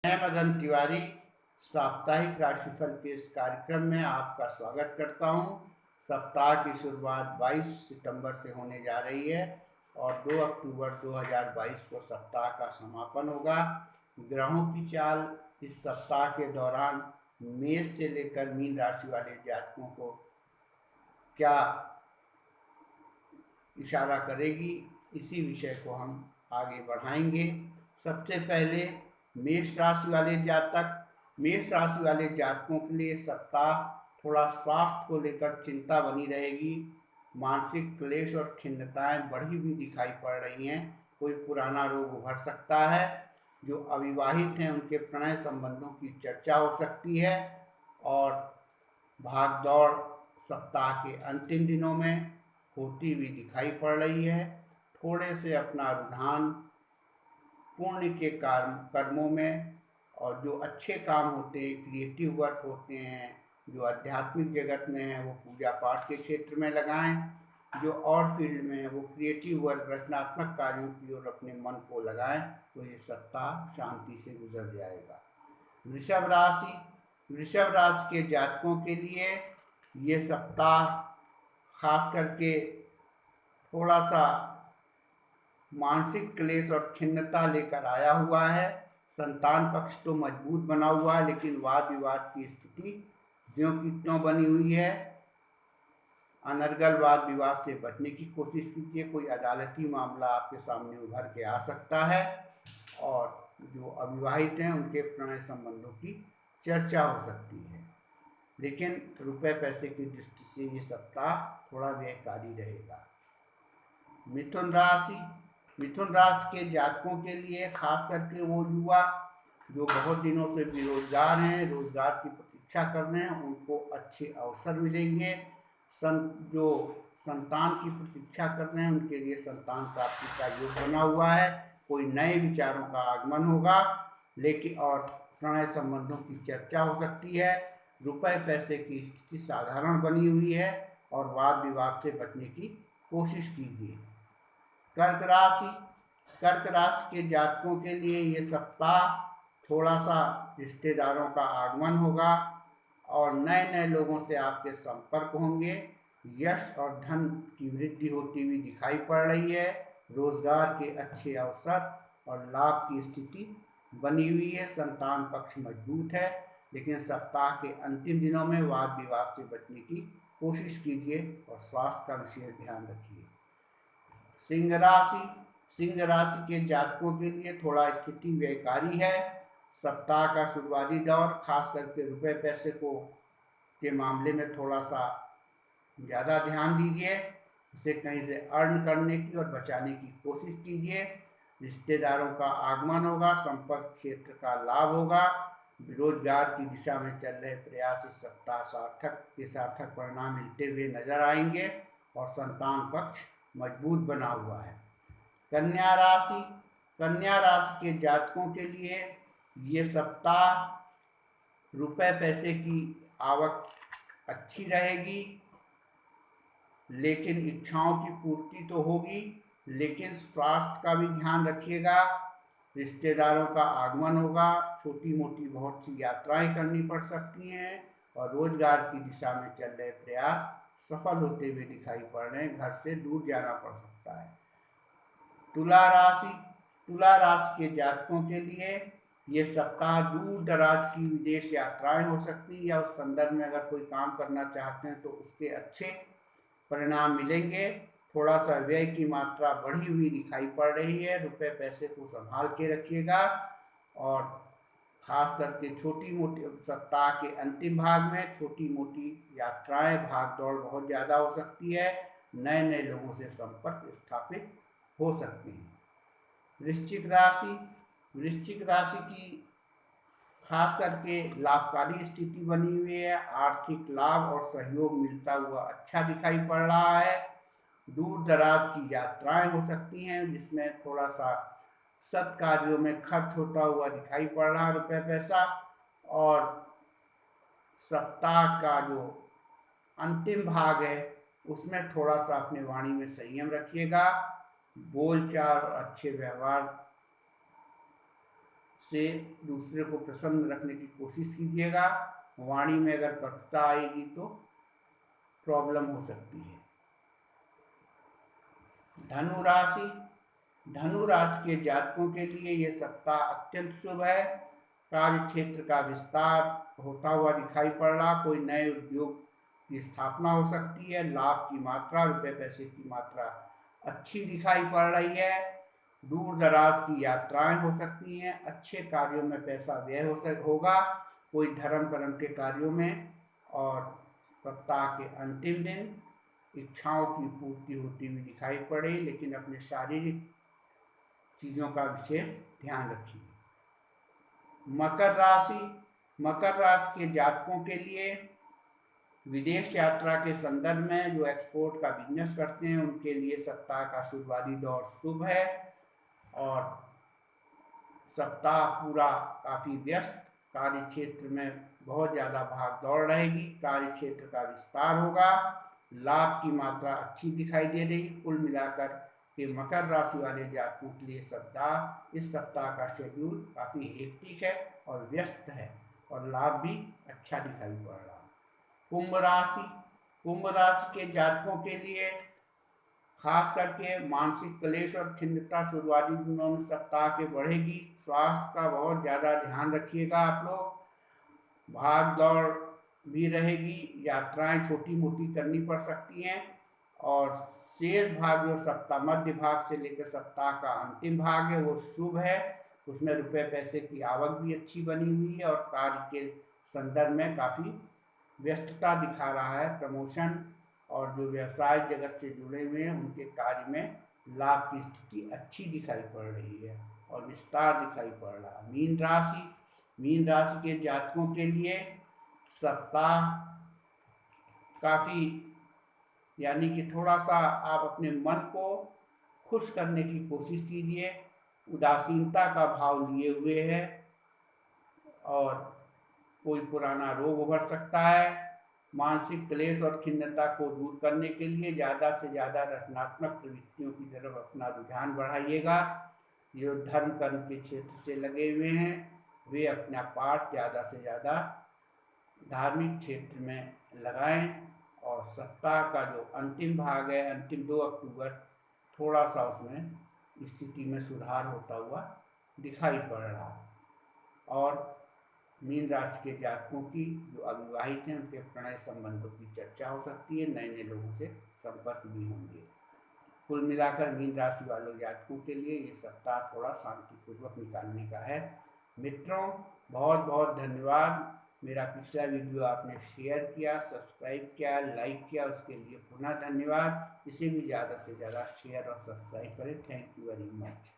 मैं मदन तिवारी साप्ताहिक राशिफल के इस कार्यक्रम में आपका स्वागत करता हूं। सप्ताह की शुरुआत 22 सितंबर से होने जा रही है और 2 अक्टूबर 2022 को सप्ताह का समापन होगा। ग्रहों की चाल इस सप्ताह के दौरान मेष से लेकर मीन राशि वाले जातकों को क्या इशारा करेगी, इसी विषय को हम आगे बढ़ाएंगे। सबसे पहले मेष राशि वाले जातकों के लिए सप्ताह थोड़ा स्वास्थ्य को लेकर चिंता बनी रहेगी। मानसिक क्लेश और खिन्नताएं बढ़ी हुई दिखाई पड़ रही हैं। कोई पुराना रोग उभर सकता है। जो अविवाहित हैं उनके प्रणय संबंधों की चर्चा हो सकती है और भाग दौड़ सप्ताह के अंतिम दिनों में होती हुई दिखाई पड़ रही है। थोड़े से अपना रुझान पुण्य के कर्मों में और जो अच्छे काम होते हैं, क्रिएटिव वर्क होते हैं, जो आध्यात्मिक जगत में है वो पूजा पाठ के क्षेत्र में लगाएं। जो और फील्ड में है वो क्रिएटिव वर्क, रचनात्मक कार्यों की ओर अपने मन को लगाएं, तो ये सप्ताह शांति से गुजर जाएगा। वृषभ राशि के जातकों के लिए ये सप्ताह खास करके थोड़ा सा मानसिक क्लेश और खिन्नता लेकर आया हुआ है। संतान पक्ष तो मजबूत बना हुआ है, लेकिन वाद विवाद की स्थिति ज्यों की त्यों बनी हुई है। अनर्गल वाद विवाद से बचने की कोशिश कीजिए। कोई अदालती मामला आपके सामने उभर के आ सकता है और जो अविवाहित हैं उनके प्रणय संबंधों की चर्चा हो सकती है। लेकिन रुपए पैसे की दृष्टि से ये सप्ताह थोड़ा व्ययकारी रहेगा। मिथुन राशि के जातकों के लिए खास करके वो युवा जो बहुत दिनों से बेरोजगार हैं, रोजगार की प्रतीक्षा कर रहे हैं, उनको अच्छे अवसर मिलेंगे। जो संतान की प्रतीक्षा कर रहे हैं उनके लिए संतान प्राप्ति का योग बना हुआ है। कोई नए विचारों का आगमन होगा, लेकिन और प्रणय संबंधों की चर्चा हो सकती है। रुपए पैसे की स्थिति साधारण बनी हुई है और वाद विवाद से बचने की कोशिश कीजिए। कर्क राशि के जातकों के लिए ये सप्ताह थोड़ा सा रिश्तेदारों का आगमन होगा और नए नए लोगों से आपके संपर्क होंगे। यश और धन की वृद्धि होती हुई दिखाई पड़ रही है। रोजगार के अच्छे अवसर और लाभ की स्थिति बनी हुई है। संतान पक्ष मजबूत है, लेकिन सप्ताह के अंतिम दिनों में वाद विवाद से बचने की कोशिश कीजिए और स्वास्थ्य का विशेष ध्यान रखिए। सिंह राशि के जातकों के लिए थोड़ा स्थिति व्ययकारी है। सप्ताह का शुरुआती दौर खास करके रुपए पैसे के मामले में थोड़ा सा ज़्यादा ध्यान दीजिए। उसे कहीं से अर्न करने की और बचाने की कोशिश कीजिए। रिश्तेदारों का आगमन होगा। संपर्क क्षेत्र का लाभ होगा। रोजगार की दिशा में चल रहे प्रयास इस सप्ताह सार्थक परिणाम मिलते हुए नजर आएंगे और संतान पक्ष मजबूत बना हुआ है। कन्या राशि के जातकों के लिए ये सप्ताह रुपए पैसे की आवक अच्छी रहेगी, लेकिन इच्छाओं की पूर्ति तो होगी, लेकिन स्वास्थ्य का भी ध्यान रखिएगा। रिश्तेदारों का आगमन होगा। छोटी मोटी बहुत सी यात्राएं करनी पड़ सकती हैं और रोजगार की दिशा में चल रहे प्रयास सफल होते हुए दिखाई पड़ रहे हैं। घर से दूर जाना पड़ सकता है। तुला राशि के जातकों के लिए ये सप्ताह दूर दराज की विदेश यात्राएं हो सकती है या उस संदर्भ में अगर कोई काम करना चाहते हैं तो उसके अच्छे परिणाम मिलेंगे। थोड़ा सा व्यय की मात्रा बढ़ी हुई दिखाई पड़ रही है। रुपए पैसे को संभाल के रखिएगा और खास करके छोटी मोटी सप्ताह के अंतिम भाग में छोटी मोटी यात्राएं, भाग दौड़ बहुत ज़्यादा हो सकती है। नए नए लोगों से संपर्क स्थापित हो सकते हैं। वृश्चिक राशि की खास करके लाभकारी स्थिति बनी हुई है। आर्थिक लाभ और सहयोग मिलता हुआ अच्छा दिखाई पड़ रहा है। दूर दराज की यात्राएं हो सकती हैं जिसमें थोड़ा सा सत्कार्यों में खर्च होता हुआ दिखाई पड़ रहा है रुपए पैसा। और सप्ताह का जो अंतिम भाग है उसमें थोड़ा सा अपने वाणी में संयम रखिएगा। बोलचाल और अच्छे व्यवहार से दूसरे को प्रसन्न रखने की कोशिश कीजिएगा। वाणी में अगर कटुता आएगी तो प्रॉब्लम हो सकती है। धनु राशि, धनु राशि के जातकों के लिए ये सप्ताह अत्यंत शुभ है। कार्य क्षेत्र का विस्तार होता हुआ दिखाई पड़ रहा, कोई नए उद्योग की स्थापना हो सकती है। लाभ की मात्रा, रुपए पैसे की मात्रा अच्छी दिखाई पड़ रही है। दूर दराज की यात्राएं हो सकती हैं। अच्छे कार्यों में पैसा व्यय होगा, कोई धर्म कर्म के कार्यों में। और सप्ताह के अंतिम दिन इच्छाओं की पूर्ति होती हुई दिखाई पड़े, लेकिन अपने शारीरिक चीज़ों का विशेष ध्यान रखिए। मकर राशि, मकर राशि के जातकों के लिए विदेश यात्रा के संदर्भ में जो एक्सपोर्ट का बिजनेस करते हैं उनके लिए सप्ताह का शुरुआती दौर शुभ है। और सप्ताह पूरा काफ़ी व्यस्त, कार्य क्षेत्र में बहुत ज़्यादा भाग दौड़ रहेगी, कार्य क्षेत्र का विस्तार होगा, लाभ की मात्रा अच्छी दिखाई दे रही। कुल मिलाकर के मकर राशि वाले जातकों के लिए इस सप्ताह का शेड्यूल काफ़ी हेक्टिक है और व्यस्त है, और लाभ भी अच्छा दिखाई पड़ रहा है। कुंभ राशि, कुंभ राशि के जातकों के लिए खास करके मानसिक क्लेश और खिन्नता शुरुआती दिनों में सप्ताह के बढ़ेगी। स्वास्थ्य का बहुत ज़्यादा ध्यान रखिएगा आप लोग। भाग दौड़ भी रहेगी, यात्राएं छोटी मोटी करनी पड़ सकती हैं। और शेष भाग जो सप्ताह मध्य भाग से लेकर सप्ताह का अंतिम भाग है वो शुभ है। उसमें रुपए पैसे की आवक भी अच्छी बनी हुई है और कार्य के संदर्भ में काफ़ी व्यस्तता दिखा रहा है। प्रमोशन और जो व्यवसाय जगत से जुड़े हुए हैं उनके कार्य में लाभ की स्थिति अच्छी दिखाई पड़ रही है और विस्तार दिखाई पड़ रहा है। मीन राशि, मीन राशि के जातकों के लिए सप्ताह काफ़ी, यानी कि थोड़ा सा आप अपने मन को खुश करने की कोशिश कीजिए। उदासीनता का भाव लिए हुए है और कोई पुराना रोग उभर सकता है। मानसिक क्लेश और खिन्नता को दूर करने के लिए ज़्यादा से ज़्यादा रचनात्मक प्रवृत्तियों की तरफ अपना रुझान बढ़ाइएगा। जो धर्म कर्म के क्षेत्र से लगे हुए हैं वे अपना पाठ ज़्यादा से ज़्यादा धार्मिक क्षेत्र में लगाएं। और सप्ताह का जो अंतिम भाग है, अंतिम 2 अक्टूबर, थोड़ा सा उसमें स्थिति में सुधार होता हुआ दिखाई पड़ रहा है। और मीन राशि के जातकों की जो अविवाहित हैं उनके प्रणय संबंधों की चर्चा हो सकती है, नए नए लोगों से संपर्क भी होंगे। कुल मिलाकर मीन राशि वालों जातकों के लिए ये सप्ताह थोड़ा शांतिपूर्वक निकालने का है। मित्रों, बहुत बहुत धन्यवाद। मेरा पिछला वीडियो आपने शेयर किया, सब्सक्राइब किया, लाइक किया, उसके लिए पुनः धन्यवाद। इसे भी ज़्यादा से ज़्यादा शेयर और सब्सक्राइब करें। Thank you very much.